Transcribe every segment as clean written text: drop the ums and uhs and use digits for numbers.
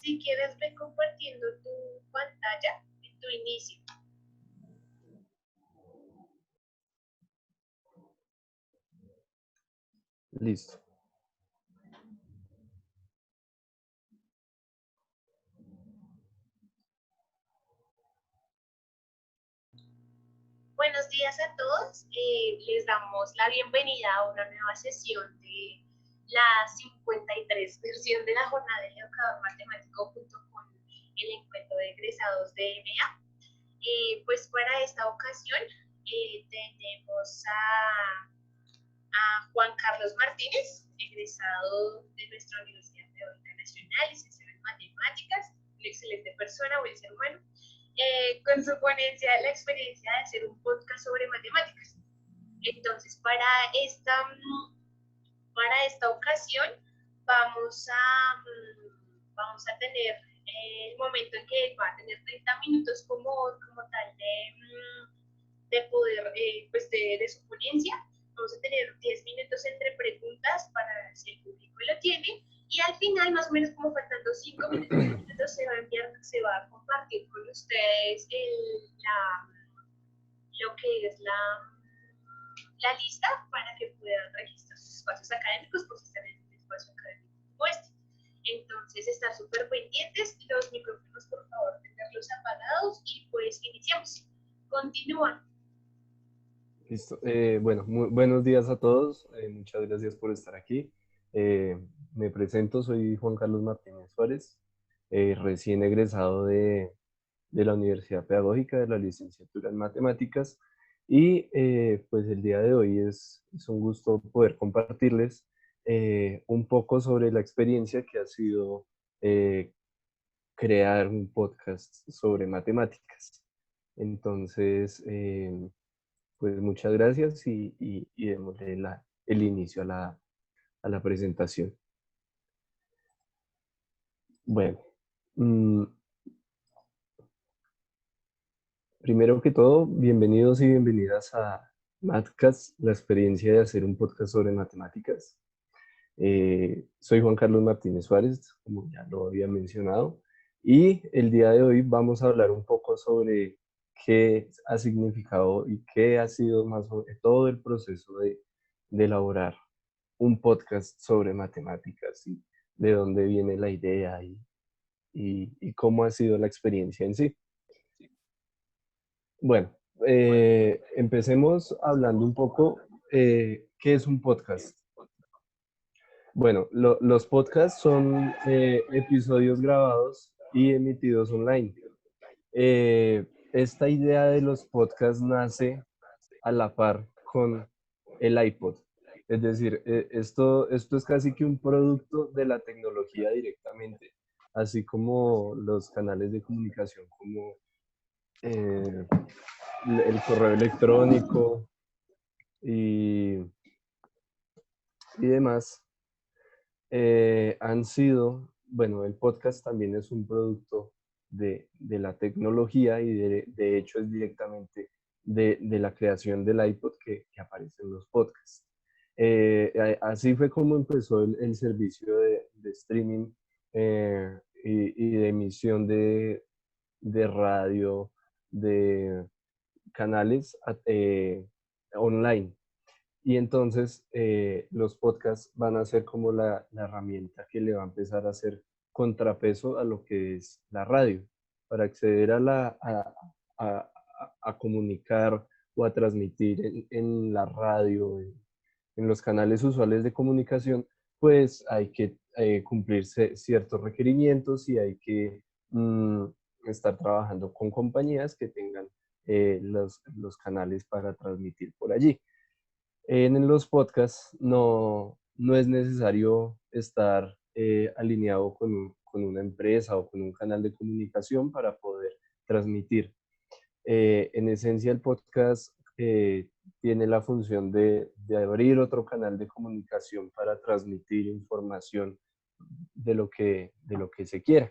Si quieres, ve compartiendo tu pantalla en tu inicio. Listo. Buenos días a todos. Les damos la bienvenida a una nueva sesión de la 53 versión de la jornada del educador matemático junto con el encuentro de egresados de EMEA. Pues para esta ocasión tenemos a Juan Carlos Martínez, egresado de nuestra Universidad Pedagógica Nacional, licenciado en Matemáticas, una excelente persona, buen ser humano, con su ponencia La experiencia de hacer un podcast sobre matemáticas. Entonces, para esta ocasión vamos a tener el momento en que va a tener 30 minutos como tal de poder, pues de su ponencia. Vamos a tener 10 minutos entre preguntas para si el público lo tiene. Y al final, más o menos como faltando 5 minutos, se va a compartir con ustedes lo que es la lista para que puedan registrar sus espacios académicos, por si están en un espacio académico como este. Entonces, estar súper pendientes, los micrófonos, por favor, tenerlos apagados y pues iniciamos. Continúa. Listo. Bueno, buenos días a todos. Muchas gracias por estar aquí. Me presento, soy Juan Carlos Martínez Suárez, recién egresado de la Universidad Pedagógica de la licenciatura en Matemáticas. Y pues el día de hoy es un gusto poder compartirles un poco sobre la experiencia que ha sido crear un podcast sobre matemáticas. Entonces, pues muchas gracias y démosle el inicio a la presentación. Bueno, primero que todo, bienvenidos y bienvenidas a Matcast, la experiencia de hacer un podcast sobre matemáticas. Soy Juan Carlos Martínez Suárez, como ya lo había mencionado, y el día de hoy vamos a hablar un poco sobre qué ha significado y qué ha sido más o menos todo el proceso de elaborar un podcast sobre matemáticas y de dónde viene la idea y cómo ha sido la experiencia en sí. Bueno, empecemos hablando un poco qué es un podcast. Bueno, los podcasts son episodios grabados y emitidos online. Esta idea de los podcasts nace a la par con el iPod. Es decir, esto es casi que un producto de la tecnología directamente, así como los canales de comunicación como eh, el correo electrónico y, y demás han sido, bueno, el podcast también es un producto de la tecnología y de hecho es directamente de la creación del iPod que aparece en los podcasts. Así fue como empezó el servicio de streaming y de emisión de radio, de canales online. Y entonces los podcasts van a ser como la herramienta que le va a empezar a hacer contrapeso a lo que es la radio, para acceder a, a comunicar o a transmitir en la radio, en los canales usuales de comunicación, pues hay que cumplir ciertos requerimientos y hay que estar trabajando con compañías que tengan los canales para transmitir por allí. En los podcasts no es necesario estar alineado con una empresa o con un canal de comunicación para poder transmitir. En esencia, el podcast tiene la función de abrir otro canal de comunicación para transmitir información de lo que se quiera.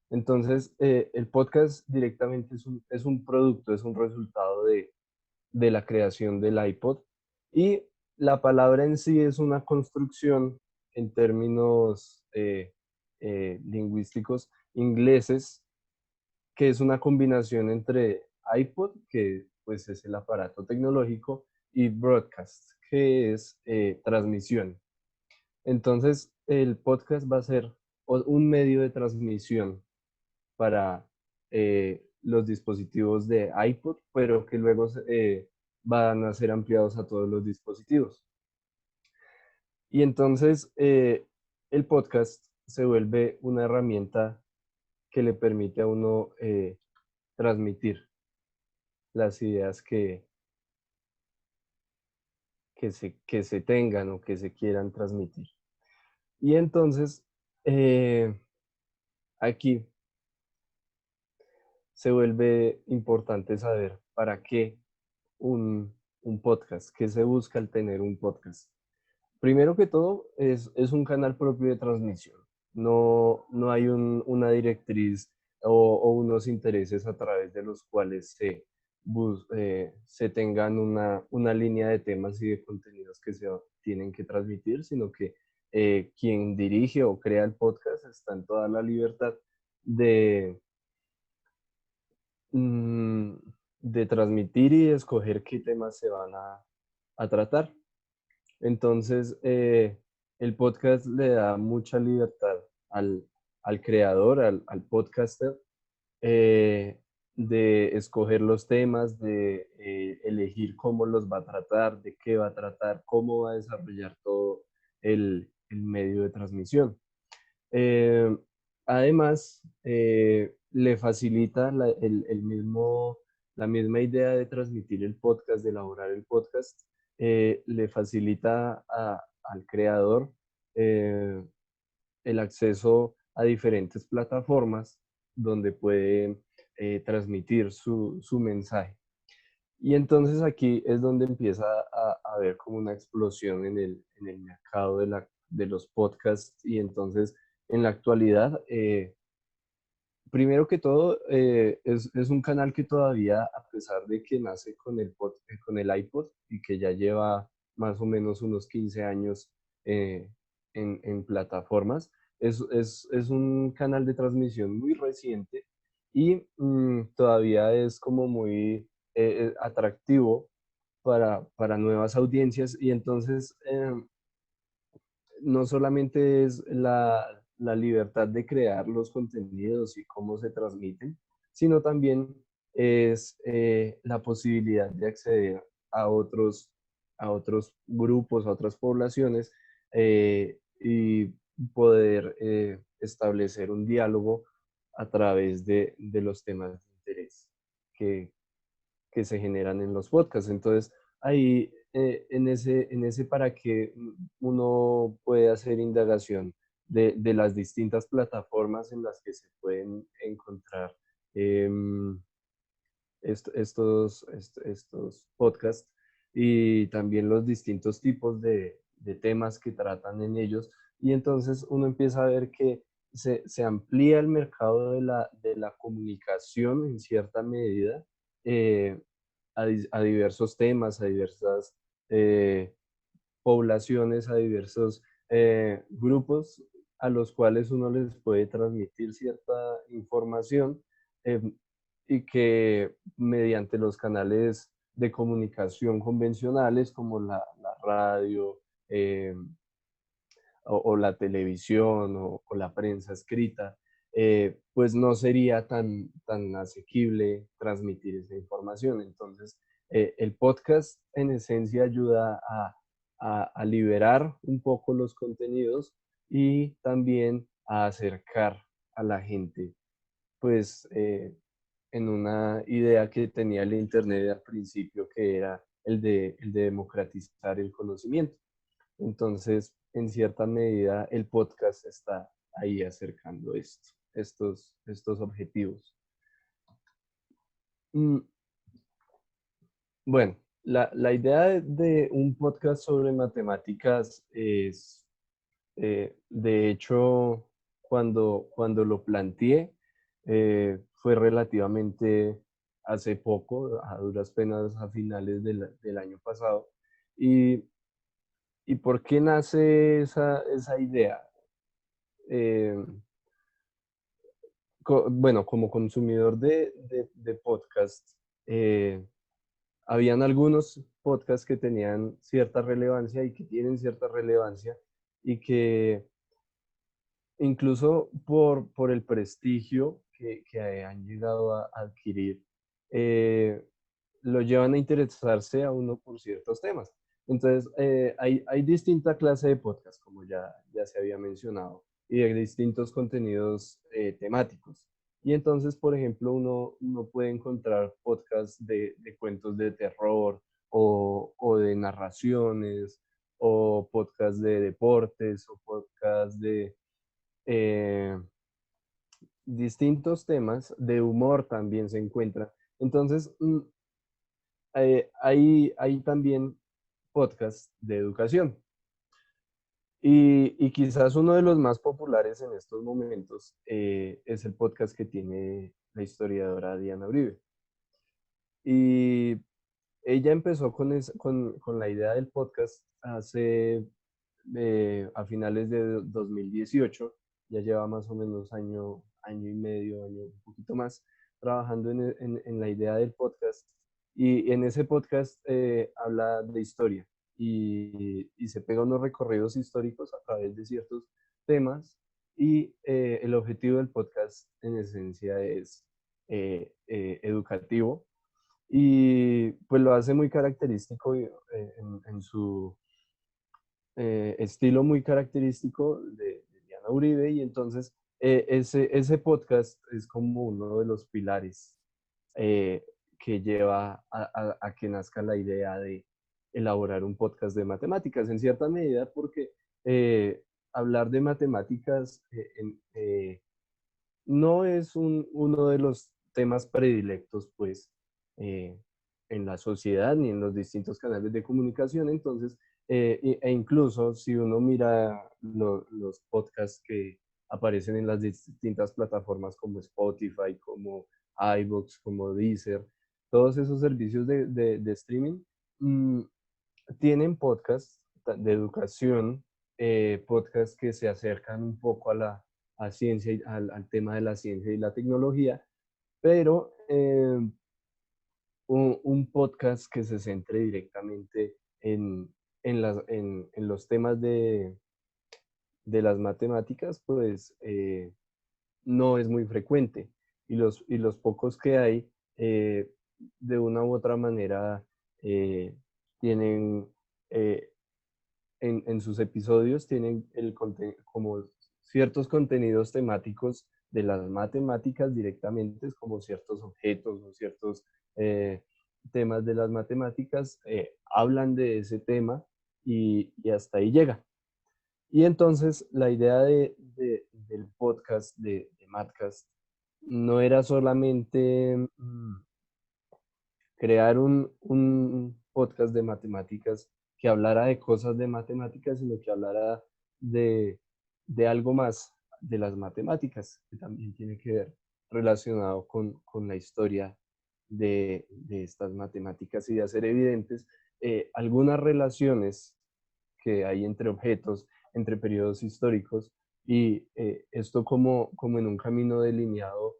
Entonces, el podcast directamente es un producto, es un resultado de la creación del iPod y la palabra en sí es una construcción en términos lingüísticos, ingleses, que es una combinación entre iPod, que pues es el aparato tecnológico, y broadcast, que es transmisión. Entonces, el podcast va a ser un medio de transmisión para los dispositivos de iPod, pero que luego van a ser ampliados a todos los dispositivos. Y entonces el podcast se vuelve una herramienta que le permite a uno transmitir las ideas que se tengan o que se quieran transmitir. Y entonces aquí se vuelve importante saber para qué un podcast, qué se busca al tener un podcast. Primero que todo, es un canal propio de transmisión. No hay una directriz o unos intereses a través de los cuales se tengan una línea de temas y de contenidos que se tienen que transmitir, sino que quien dirige o crea el podcast está en toda la libertad de, mm, de transmitir y de escoger qué temas se van a tratar. Entonces, el podcast le da mucha libertad al creador, al podcaster, eh, de escoger los temas, de elegir cómo los va a tratar, de qué va a tratar, cómo va a desarrollar todo el medio de transmisión. Eh, Además, le facilita la misma idea de transmitir el podcast, de elaborar el podcast, le facilita al creador eh, el acceso a diferentes plataformas donde puede transmitir su mensaje. Y entonces aquí es donde empieza a haber como una explosión en el mercado de los podcasts. Y entonces en la actualidad, primero que todo, es un canal que todavía, a pesar de que nace con el iPod y que ya lleva más o menos unos 15 años en plataformas, es un canal de transmisión muy reciente y todavía es como muy atractivo para nuevas audiencias. Y entonces no solamente es la libertad de crear los contenidos y cómo se transmiten, sino también es la posibilidad de acceder a a otros grupos, a otras poblaciones, y poder establecer un diálogo a través de los temas de interés que, que se generan en los podcasts. Entonces, ahí en ese para que uno puede hacer indagación de las distintas plataformas en las que se pueden encontrar eh, estos podcasts, y también los distintos tipos de temas que tratan en ellos. Y entonces uno empieza a ver que se amplía el mercado de la comunicación en cierta medida, eh, a diversos temas, a diversas eh, poblaciones, a diversos grupos a los cuales uno les puede transmitir cierta información, eh, y que mediante los canales de comunicación convencionales como la radio, o la televisión o la prensa escrita, pues no sería tan asequible transmitir esa información. Entonces, el podcast en esencia ayuda a liberar un poco los contenidos y también a acercar a la gente, pues en una idea que tenía el Internet al principio, que era el de democratizar el conocimiento. Entonces, en cierta medida, el podcast está ahí acercando estos objetivos. Mm, Bueno, la idea de un podcast sobre matemáticas es, de hecho, cuando lo planteé, fue relativamente hace poco, a duras penas a finales del año pasado. Y, ¿Y por qué nace esa idea? Eh, bueno, como consumidor de podcast, habían algunos podcasts que tenían cierta relevancia y que tienen cierta relevancia y que incluso por el prestigio que han llegado a adquirir, eh, lo llevan a interesarse a uno por ciertos temas. Entonces, hay distinta clase de podcasts, como ya se había mencionado, y de distintos contenidos temáticos. Y entonces, por ejemplo, uno puede encontrar podcasts de cuentos de terror o de narraciones, o podcasts de deportes, o podcasts de eh, distintos temas, de humor también se encuentran. Entonces, hay también podcasts de educación. Y quizás uno de los más populares en estos momentos es el podcast que tiene la historiadora Diana Uribe. Y ella empezó con la idea del podcast a finales de 2018, ya lleva más o menos año y medio, año, un poquito más, trabajando en la idea del podcast. Y en ese podcast habla de historia y se pega unos recorridos históricos a través de ciertos temas. Y el objetivo del podcast en esencia es educativo y pues lo hace muy característico en su estilo muy característico de Diana Uribe y entonces ese podcast es como uno de los pilares eh, que lleva a que nazca la idea de elaborar un podcast de matemáticas en cierta medida porque hablar de matemáticas no es uno de los temas predilectos, pues, eh, en la sociedad ni en los distintos canales de comunicación. Entonces, e incluso si uno mira los podcasts que aparecen en las distintas plataformas como Spotify, como iVoox, como Deezer, todos esos servicios de streaming, mmm, tienen podcasts de educación, podcasts que se acercan un poco a ciencia, al tema de la ciencia y la tecnología, pero un podcast que se centre directamente en los temas de las matemáticas, pues no es muy frecuente. Y los pocos que hay, eh, de una u otra manera, eh, tienen en sus episodios tienen como ciertos contenidos temáticos de las matemáticas directamente, como ciertos objetos o ciertos eh, temas de las matemáticas, hablan de ese tema y hasta ahí llega. Y entonces la idea del podcast, de Madcast, no era solamente crear un podcast de matemáticas que hablara de cosas de matemáticas, sino que hablara de, de algo más de las matemáticas, que también tiene que ver relacionado con la historia de estas matemáticas y de hacer evidentes algunas relaciones que hay entre objetos, entre periodos históricos, y esto como en un camino delineado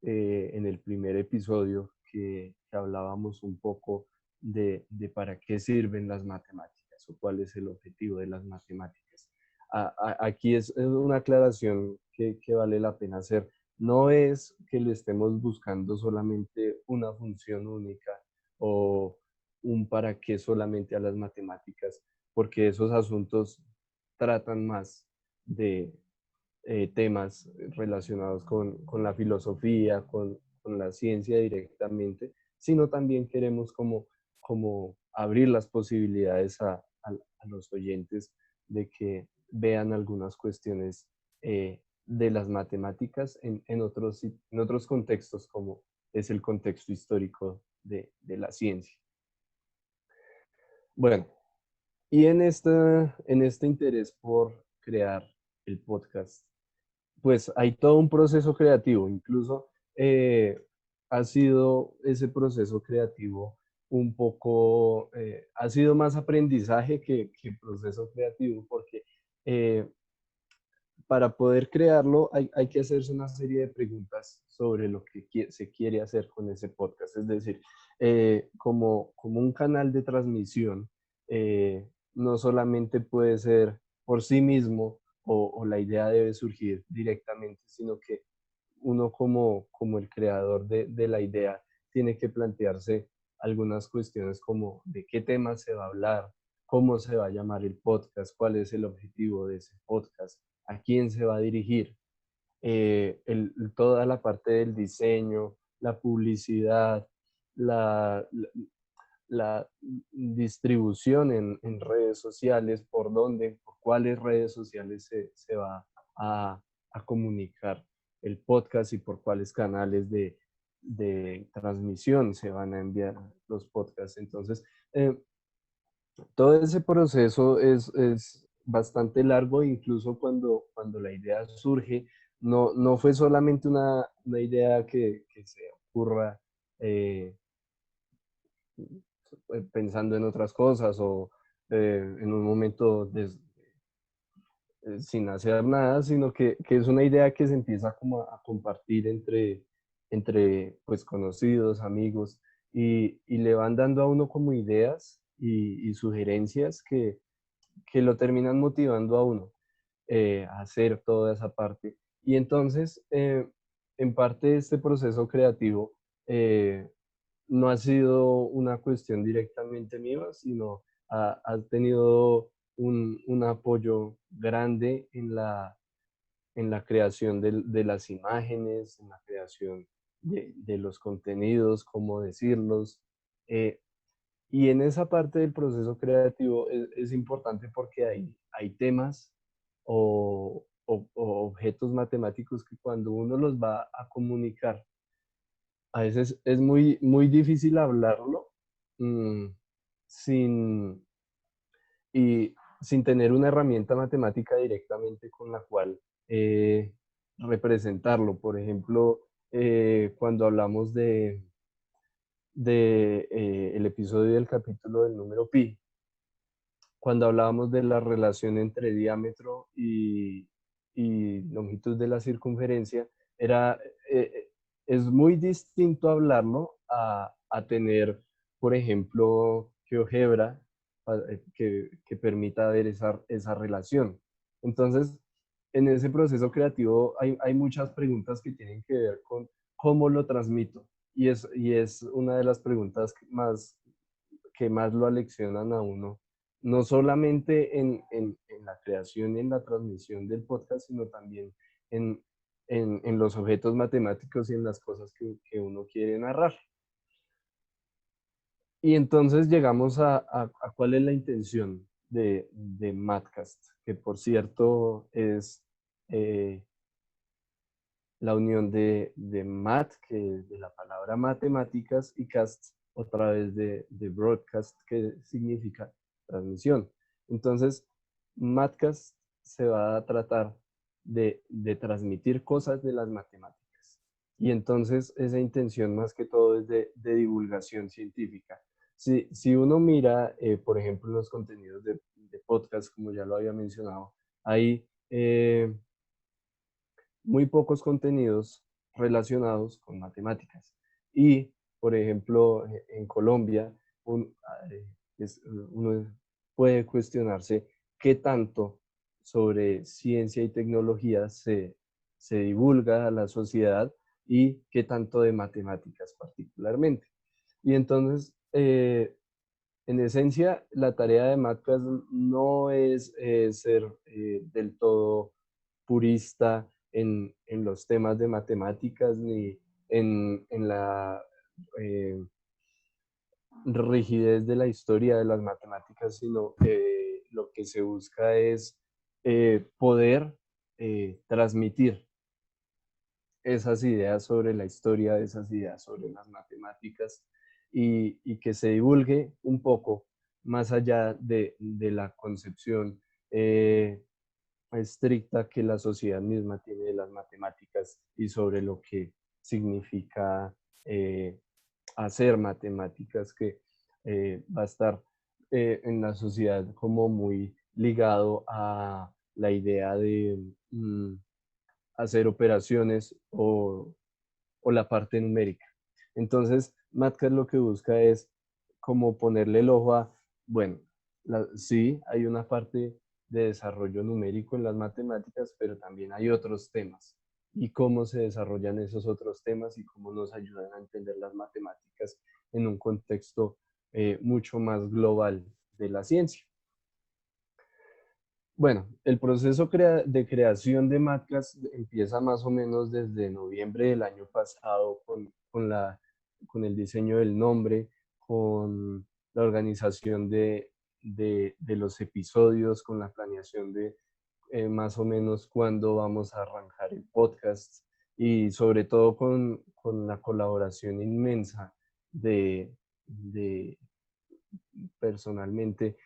en el primer episodio que hablábamos un poco de para qué sirven las matemáticas o cuál es el objetivo de las matemáticas. Aquí es una aclaración que vale la pena hacer. No es que le estemos buscando solamente una función única o un para qué solamente a las matemáticas, porque esos asuntos tratan más de temas relacionados con la filosofía, con la ciencia directamente, sino también queremos como abrir las posibilidades a los oyentes de que vean algunas cuestiones de las matemáticas en otros contextos, como es el contexto histórico de la ciencia. Bueno, y en este interés por crear el podcast, pues hay todo un proceso creativo, incluso ha sido ese proceso creativo un poco, ha sido más aprendizaje que proceso creativo, porque eh, para poder crearlo hay que hacerse una serie de preguntas sobre lo que se quiere hacer con ese podcast. Es decir, como un canal de transmisión, no solamente puede ser por sí mismo o la idea debe surgir directamente, sino que uno como el creador de la idea tiene que plantearse algunas cuestiones como de qué tema se va a hablar, cómo se va a llamar el podcast, cuál es el objetivo de ese podcast, a quién se va a dirigir, toda la parte del diseño, la publicidad, la, la, la distribución en redes sociales, por dónde, por cuáles redes sociales se va a, a comunicar el podcast y por cuáles canales de transmisión se van a enviar los podcasts. Entonces, todo ese proceso es bastante largo, incluso cuando la idea surge, no fue solamente una idea que se ocurra eh, pensando en otras cosas o en un momento sin hacer nada, sino que es una idea que se empieza como a compartir entre pues conocidos, amigos, y le van dando a uno como ideas y sugerencias que lo terminan motivando a uno a hacer toda esa parte. Y entonces, en parte este proceso creativo no ha sido una cuestión directamente mía, sino ha tenido un apoyo grande en la creación de las imágenes, en la creación de los contenidos, cómo decirlos. eh, y en esa parte del proceso creativo es importante porque hay temas o objetos matemáticos que cuando uno los va a comunicar, a veces es muy difícil hablarlo mm, sin, y sin tener una herramienta matemática directamente con la cual representarlo. Por ejemplo, cuando hablamos el episodio del capítulo del número pi, cuando hablábamos de la relación entre diámetro y longitud de la circunferencia, era, es muy distinto hablarlo a tener, por ejemplo, GeoGebra que permita ver esa relación. Entonces, en ese proceso creativo hay muchas preguntas que tienen que ver con cómo lo transmito. Y es una de las preguntas que más lo aleccionan a uno, no solamente en la creación y en la transmisión del podcast, sino también en, en los objetos matemáticos y en las cosas que uno quiere narrar. Y entonces llegamos a cuál es la intención de Matcast, que por cierto es eh, la unión de mat, que es de la palabra matemáticas, y cast, otra vez de broadcast, que significa transmisión. Entonces, Matcast se va a tratar de transmitir cosas de las matemáticas. Y entonces esa intención más que todo es de divulgación científica. Si uno mira, por ejemplo, los contenidos de podcast, como ya lo había mencionado, hay muy pocos contenidos relacionados con matemáticas. Y, por ejemplo, en Colombia, un, uno puede cuestionarse qué tanto sobre ciencia y tecnología se divulga a la sociedad y qué tanto de matemáticas particularmente. Y entonces, en esencia, la tarea de Matcast no es ser del todo purista en los temas de matemáticas ni en la eh, rigidez de la historia de las matemáticas, sino que lo que se busca es poder transmitir esas ideas sobre la historia, esas ideas sobre las matemáticas y que se divulgue un poco más allá de la concepción estricta que la sociedad misma tiene de las matemáticas y sobre lo que significa hacer matemáticas, que va a estar en la sociedad como muy ligado a la idea hacer operaciones o la parte numérica. Entonces, Matcast lo que busca es como ponerle el ojo a, bueno, sí, hay una parte de desarrollo numérico en las matemáticas, pero también hay otros temas. Y cómo se desarrollan esos otros temas y cómo nos ayudan a entender las matemáticas en un contexto mucho más global de la ciencia. Bueno, el proceso de creación de Matcast empieza más o menos desde noviembre del año pasado con el diseño del nombre, con la organización de los episodios, con la planeación de más o menos cuándo vamos a arrancar el podcast y sobre todo con la colaboración inmensa de personalmente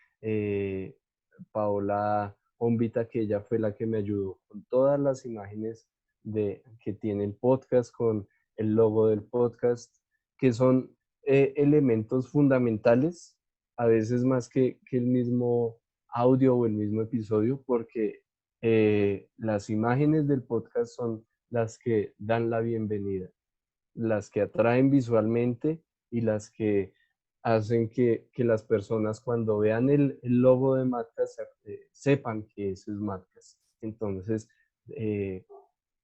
Paola Ombita, que ella fue la que me ayudó con todas las imágenes que tiene el podcast, con el logo del podcast, que son elementos fundamentales, a veces más que el mismo audio o el mismo episodio, porque las imágenes del podcast son las que dan la bienvenida, las que atraen visualmente y las que hacen que las personas cuando vean el logo de Matcast sepan que eso es Matcast. Entonces, eh,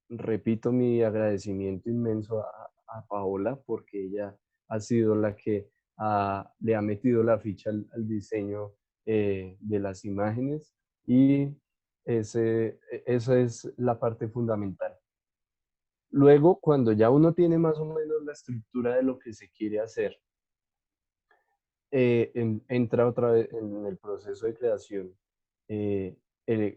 repito mi agradecimiento inmenso a Paola porque ella ha sido la que le ha metido la ficha al diseño de las imágenes y esa es la parte fundamental. Luego, cuando ya uno tiene más o menos la estructura de lo que se quiere hacer, entra otra vez en el proceso de creación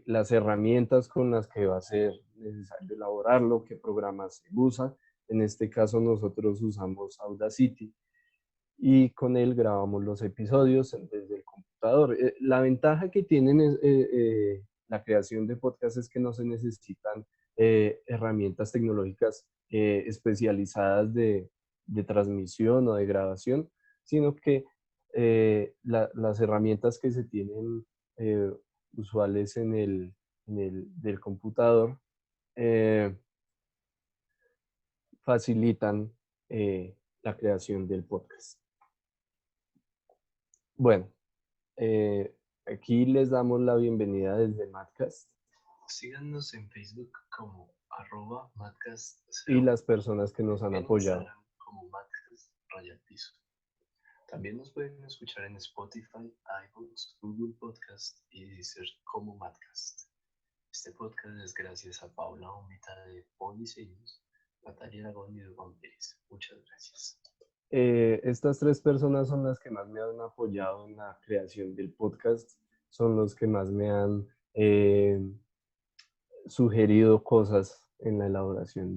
las herramientas con las que va a ser necesario elaborarlo, qué programas se usa. En este caso nosotros usamos Audacity y con él grabamos los episodios desde el computador. La ventaja que tienen la creación de podcast es que no se necesitan herramientas tecnológicas especializadas de transmisión o de grabación, sino que las herramientas que se tienen eh, usuales del computador eh, facilitan la creación del podcast. Bueno, aquí les damos la bienvenida desde Matcast. Síganos en Facebook como @Matcast y las personas que nos han en apoyado. Instagram como Matcast Raya Piso. También nos pueden escuchar en Spotify, iVoox, Google Podcast y Deezer como Matcast. Este podcast es gracias a Paula Omita de Podiseños, Natalia Aragón y Juan Pérez. Muchas gracias. Estas tres personas son las que más me han apoyado en la creación del podcast, son los que más me han sugerido cosas en la elaboración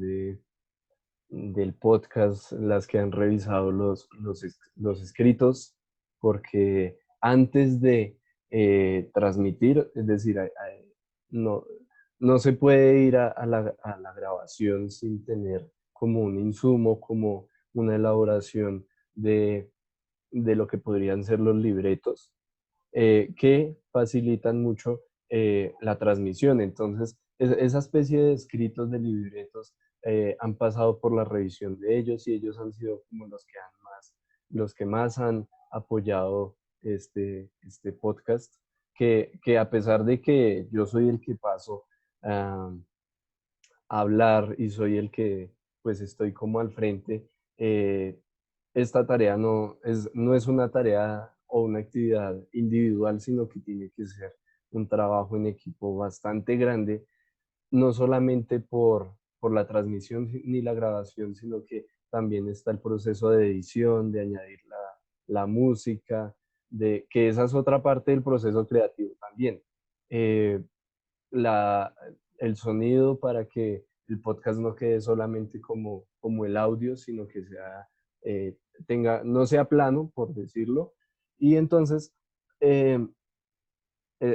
del podcast, las que han revisado los escritos, porque antes de transmitir, es decir, no, no se puede ir a la grabación sin tener como un insumo, como una elaboración de lo que podrían ser los libretos, que facilitan mucho la transmisión. Entonces, esa especie de escritos de libretos han pasado por la revisión de ellos y ellos han sido como los que más han apoyado este podcast, que a pesar de que yo soy el que paso a hablar y soy el que pues estoy como al frente, esta tarea no es una tarea o una actividad individual, sino que tiene que ser un trabajo en equipo bastante grande, no solamente por la transmisión ni la grabación, sino que también está el proceso de edición, de añadir la música, que esa es otra parte del proceso creativo también. Eh, la, el sonido para que el podcast no quede solamente como el audio, sino que eh, no sea plano, por decirlo. Y entonces eh,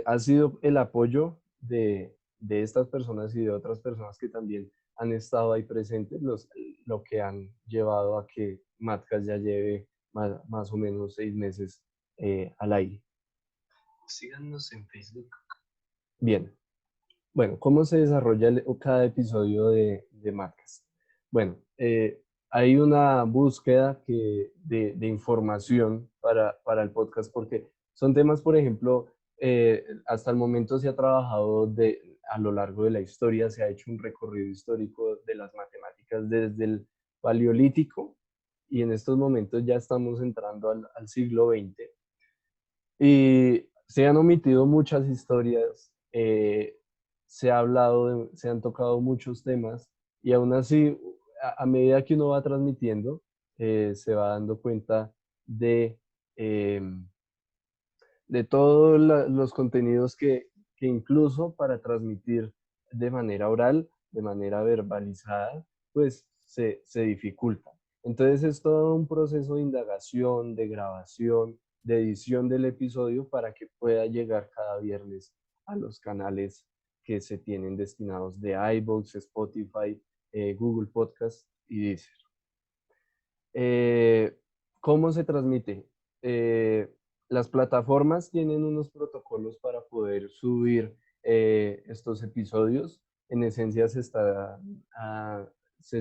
ha sido el apoyo de estas personas y de otras personas que también han estado ahí presentes lo que han llevado a que Matcast ya lleve más o menos 6 meses al aire. Síganos en Facebook. Bien, Bueno, ¿cómo se desarrolla cada episodio de Madcast? Bueno, hay una búsqueda de información para el podcast porque son temas, por ejemplo, hasta el momento se ha trabajado a lo largo de la historia, se ha hecho un recorrido histórico de las matemáticas desde el Paleolítico y en estos momentos ya estamos entrando al siglo XX y se han omitido muchas historias, se ha hablado, se han tocado muchos temas y aún así, a medida que uno va transmitiendo, se va dando cuenta de, em, de todos los contenidos que incluso para transmitir de manera oral, de manera verbalizada, pues se dificulta. Entonces es todo un proceso de indagación, de grabación, de edición del episodio para que pueda llegar cada viernes a los canales que se tienen destinados de iVoox, Spotify, Google Podcast y Deezer. ¿Cómo se transmite? Eh, las plataformas tienen unos protocolos para poder subir estos episodios. En esencia se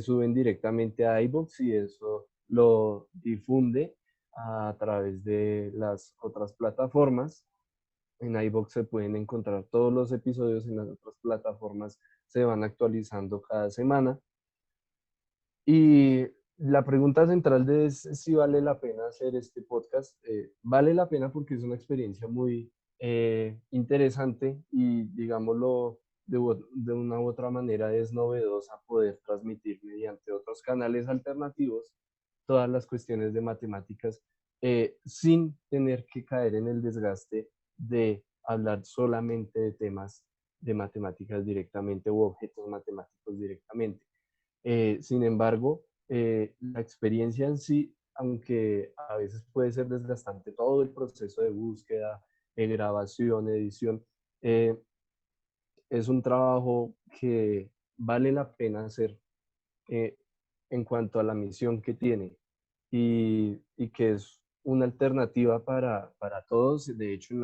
suben directamente a iVoox y eso lo difunde a través de las otras plataformas. En iVoox se pueden encontrar todos los episodios, en las otras plataformas se van actualizando cada semana. Y la pregunta central de es si vale la pena hacer este podcast. Vale la pena porque es una experiencia muy interesante y, digámoslo, de una u otra manera es novedosa poder transmitir mediante otros canales alternativos todas las cuestiones de matemáticas sin tener que caer en el desgaste de hablar solamente de temas de matemáticas directamente u objetos matemáticos directamente. Sin embargo, la experiencia en sí, aunque a veces puede ser desgastante, todo el proceso de búsqueda, de grabación, edición, eh, es un trabajo que vale la pena hacer eh, en cuanto a la misión que tiene y que es una alternativa para todos. De hecho,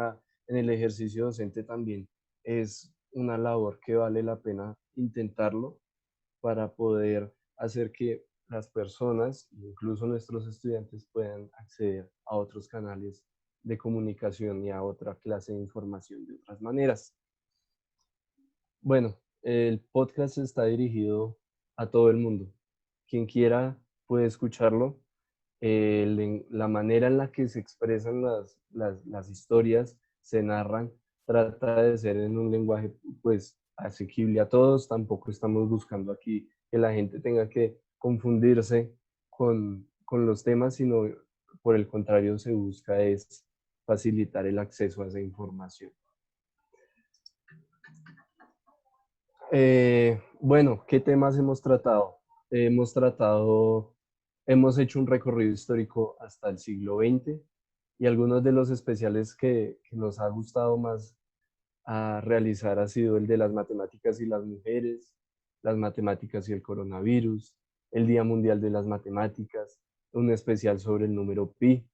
en el ejercicio docente también es una labor que vale la pena intentarlo para poder hacer que las personas, incluso nuestros estudiantes, puedan acceder a otros canales de comunicación y a otra clase de información de otras maneras. Bueno, el podcast está dirigido a todo el mundo. Quien quiera puede escucharlo. La manera en la que se expresan las historias, se narran, trata de ser en un lenguaje pues asequible a todos. Tampoco estamos buscando aquí que la gente tenga que confundirse con los temas, sino por el contrario se busca es facilitar el acceso a esa información. Bueno, ¿qué temas hemos tratado? Hemos hecho un recorrido histórico hasta el siglo XX y algunos de los especiales que nos ha gustado más a realizar ha sido el de las matemáticas y las mujeres, las matemáticas y el coronavirus, el Día Mundial de las Matemáticas, un especial sobre el número pi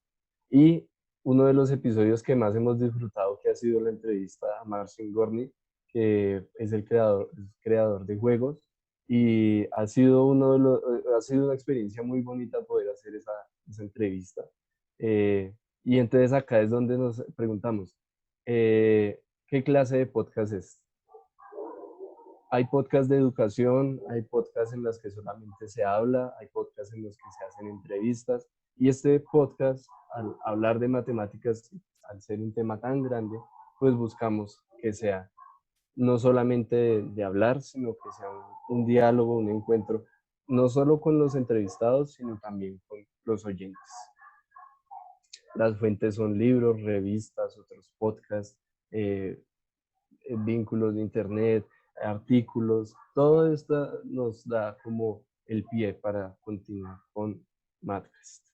y uno de los episodios que más hemos disfrutado que ha sido la entrevista a Marcin Gorny, que es el creador de juegos y ha sido una experiencia muy bonita poder hacer esa entrevista. Y entonces acá es donde nos preguntamos, ¿qué clase de podcast es? Hay podcasts de educación, hay podcasts en los que solamente se habla, hay podcasts en los que se hacen entrevistas. Y este podcast, al hablar de matemáticas, al ser un tema tan grande, pues buscamos que sea no solamente de hablar, sino que sea un diálogo, un encuentro, no solo con los entrevistados, sino también con los oyentes. Las fuentes son libros, revistas, otros podcasts, vínculos de internet, artículos, todo esto nos da como el pie para continuar con Madcast.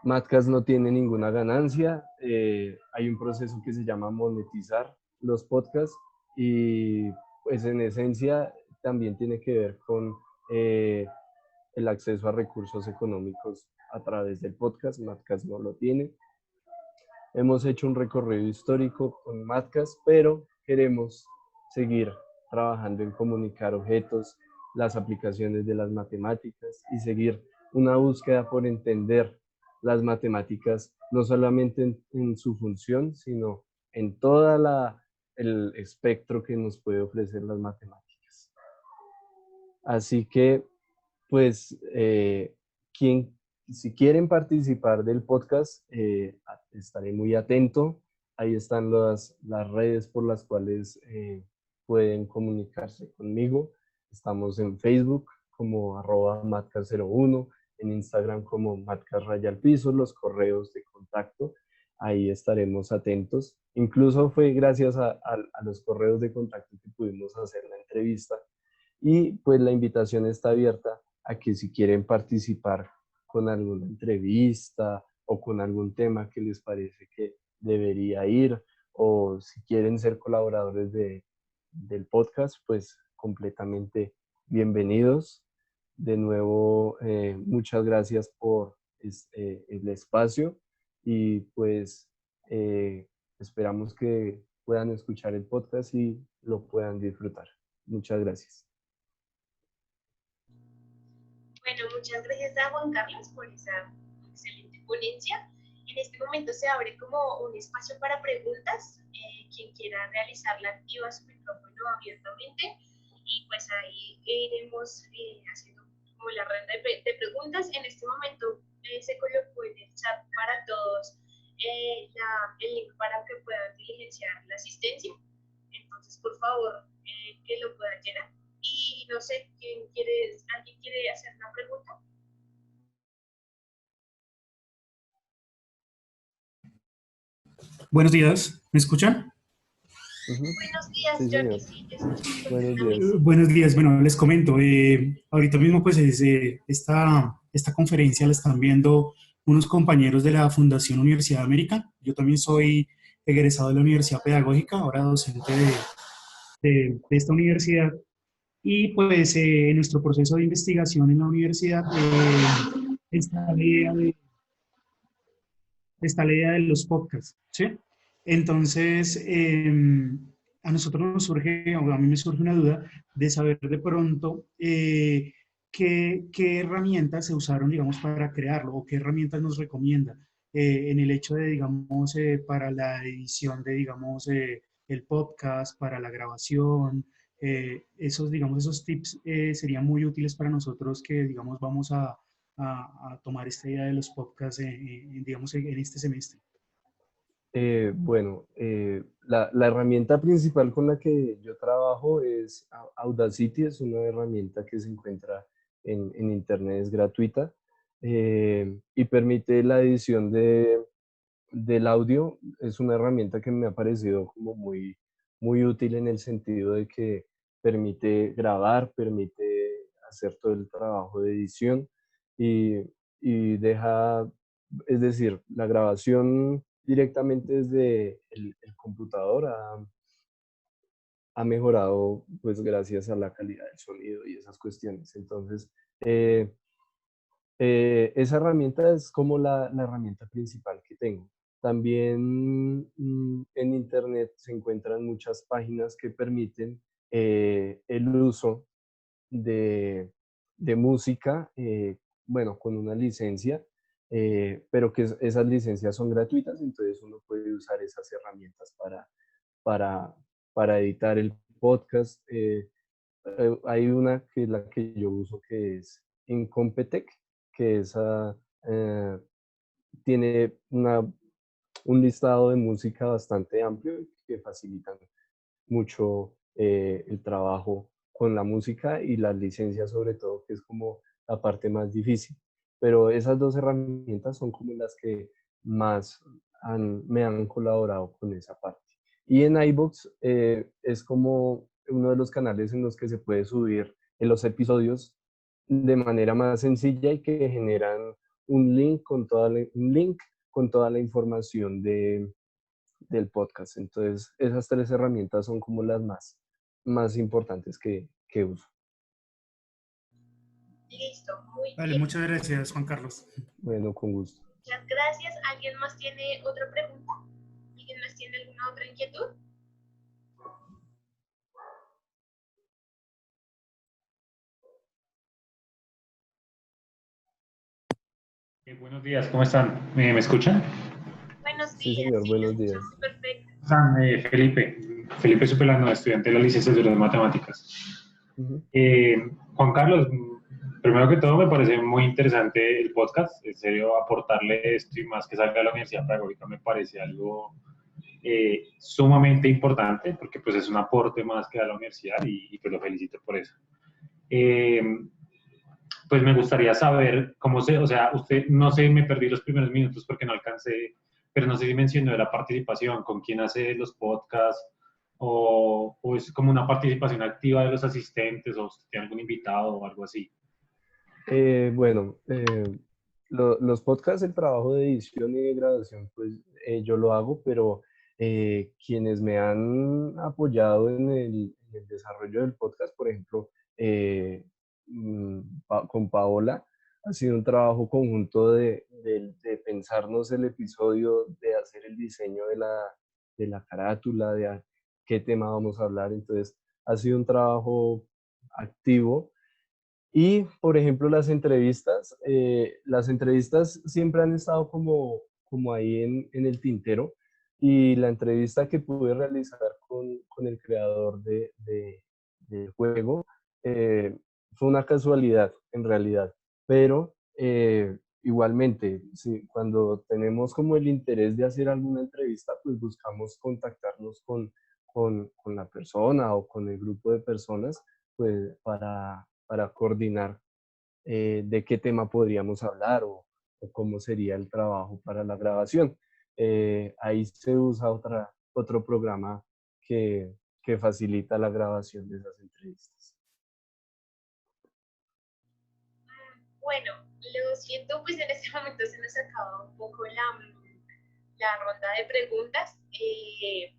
Madcast no tiene ninguna ganancia, hay un proceso que se llama monetizar los podcasts y pues en esencia también tiene que ver con el acceso a recursos económicos a través del podcast. Madcast no lo tiene. Hemos hecho un recorrido histórico con Madcast, pero queremos seguir trabajando en comunicar objetos, las aplicaciones de las matemáticas y seguir una búsqueda por entender las matemáticas, no solamente en su función, sino en todo el espectro que nos puede ofrecer las matemáticas. Así que, pues, si quieren participar del podcast, estaré muy atento. Ahí están las redes por las cuales pueden comunicarse conmigo. Estamos en Facebook como @matcas01, en Instagram como matcas_piso, los correos de contacto. Ahí estaremos atentos. Incluso fue gracias a los correos de contacto que pudimos hacer la entrevista. Y pues la invitación está abierta a que si quieren participar con alguna entrevista o con algún tema que les parece que debería ir, o si quieren ser colaboradores del podcast, pues completamente bienvenidos. De nuevo, muchas gracias por el espacio y pues esperamos que puedan escuchar el podcast y lo puedan disfrutar. Muchas gracias. Bueno, muchas gracias a Juan Carlos por esa excelente ponencia. En este momento se abre como un espacio para preguntas. Quien quiera realizarla activa su micrófono abiertamente y pues ahí iremos haciendo como la ronda de preguntas. En este momento se colocó en el chat para todos el link para que puedan diligenciar la asistencia. Entonces, por favor, que lo puedan llenar. Y no sé, ¿alguien quiere hacer una pregunta? Buenos días, ¿me escuchan? Buenos días, Sí, Johnny, señor. sí, te escucho Buenos perfectamente. días. Buenos días, bueno, les comento, ahorita mismo pues esta conferencia la están viendo unos compañeros de la Fundación Universidad de América. Yo también soy egresado de la Universidad Pedagógica, ahora docente de esta universidad. Y pues en nuestro proceso de investigación en la universidad está la idea de los podcasts, ¿sí? Entonces, a nosotros nos surge, o a mí me surge una duda de saber de pronto qué herramientas se usaron, digamos, para crearlo, o qué herramientas nos recomienda en el hecho de, digamos, para la edición de, digamos, el podcast, para la grabación. Esos, digamos, esos tips serían muy útiles para nosotros que, digamos, vamos a tomar esta idea de los podcasts, digamos, en este semestre. Bueno, la herramienta principal con la que yo trabajo es Audacity, es una herramienta que se encuentra en Internet, es gratuita y permite la edición del audio. Es una herramienta que me ha parecido como muy útil en el sentido de que permite grabar, permite hacer todo el trabajo de edición y, y deja, es decir, la grabación directamente desde el computador ha mejorado pues gracias a la calidad del sonido y esas cuestiones. Entonces, esa herramienta es como la herramienta principal que tengo. También en Internet se encuentran muchas páginas que permiten el uso de música, bueno, con una licencia, pero que esas licencias son gratuitas, entonces uno puede usar esas herramientas para, para editar el podcast. Hay una que es la que yo uso que es Incompetech, que esa tiene un listado de música bastante amplio que facilitan mucho el trabajo con la música y las licencias sobre todo, que es como la parte más difícil. Pero esas dos herramientas son como las que más me han colaborado con esa parte. Y en iVoox es como uno de los canales en los que se puede subir en los episodios de manera más sencilla y que generan un link con toda la información del podcast. Entonces, esas tres herramientas son como las más importantes que uso. Listo, muy Vale, bien. muchas gracias, Juan Carlos. Bueno, con gusto. Muchas gracias. ¿Alguien más tiene otra pregunta? ¿Alguien más tiene alguna otra inquietud? Buenos días, ¿cómo están? ¿Me escuchan? Buenos Sí, días, señor, sí, lo buenos días. escuchamos perfecto. Están, Felipe Supelano, estudiante de la licenciatura en Matemáticas. Ujú. Juan Carlos, primero que todo me parece muy interesante el podcast, en serio aportarle esto y más que salga de la Universidad Pedagógica me parece algo sumamente importante porque pues es un aporte más que da la universidad y pues lo felicito por eso. Eh, pues me gustaría saber cómo o sea, usted, no sé, me perdí los primeros minutos porque no alcancé, pero no sé si mencionó de la participación, con quién hace los podcasts, o es como una participación activa de los asistentes, o usted tiene algún invitado o algo así. Bueno, los podcasts, el trabajo de edición y de grabación, pues yo lo hago, pero quienes me han apoyado en el desarrollo del podcast, por ejemplo, eh, con Paola, ha sido un trabajo conjunto de pensarnos el episodio, de hacer el diseño de la carátula, qué tema vamos a hablar. Entonces, ha sido un trabajo activo. Y, por ejemplo, las entrevistas siempre han estado como ahí en el tintero. Y la entrevista que pude realizar con el creador del juego eh, fue una casualidad, en realidad. Pero igualmente, sí, cuando tenemos como el interés de hacer alguna entrevista, pues buscamos contactarnos con la persona o con el grupo de personas, pues para coordinar de qué tema podríamos hablar o cómo sería el trabajo para la grabación. Ahí se usa otro programa que facilita la grabación de esas entrevistas. Bueno, lo siento, pues en este momento se nos acaba un poco la ronda de preguntas.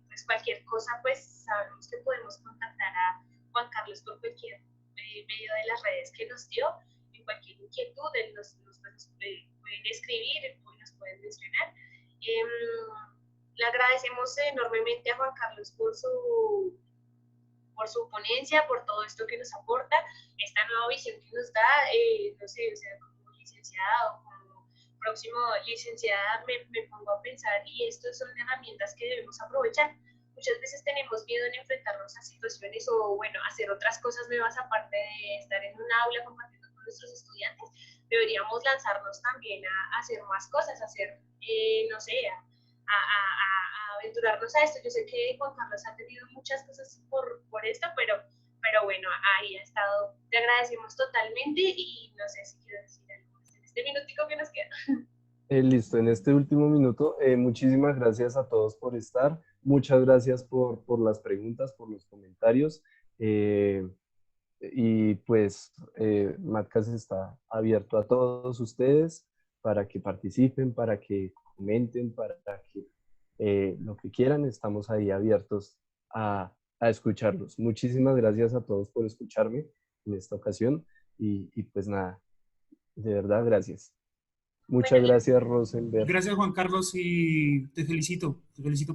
Pues cualquier cosa, pues sabemos que podemos contactar a Juan Carlos por cualquier medio de las redes que nos dio. En cualquier inquietud, él pueden escribir, nos pueden mencionar. Le agradecemos enormemente a Juan Carlos por su ponencia, por todo esto que nos aporta, esta nueva visión que nos da, no sé, o sea, como licenciado, como próximo licenciada, me pongo a pensar y estas son herramientas que debemos aprovechar. Muchas veces tenemos miedo en enfrentarnos a situaciones o, bueno, hacer otras cosas nuevas aparte de estar en un aula compartiendo con nuestros estudiantes. Deberíamos lanzarnos también a hacer más cosas, a hacer, no sé, a aventurarnos a esto. Yo sé que Juan Carlos ha tenido muchas cosas por esto, pero bueno, ahí ha estado. Te agradecemos totalmente y no sé si quieres decir algo más en este minutico que nos queda. Listo, en este último minuto, muchísimas gracias a todos por estar. Muchas gracias por las preguntas, por los comentarios. Y pues Matcast está abierto a todos ustedes para que participen, para que comenten, para que lo que quieran, estamos ahí abiertos a escucharlos. Muchísimas gracias a todos por escucharme en esta ocasión y pues nada, de verdad, gracias. Bueno, Muchas gracias, Rosenberg. Gracias, Juan Carlos, y te felicito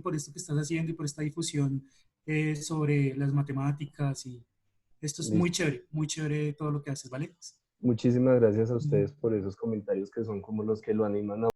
por esto que estás haciendo y por esta difusión sobre las matemáticas y esto es Listo. muy chévere todo lo que haces, ¿vale? Muchísimas gracias a ustedes por esos comentarios que son como los que lo animan a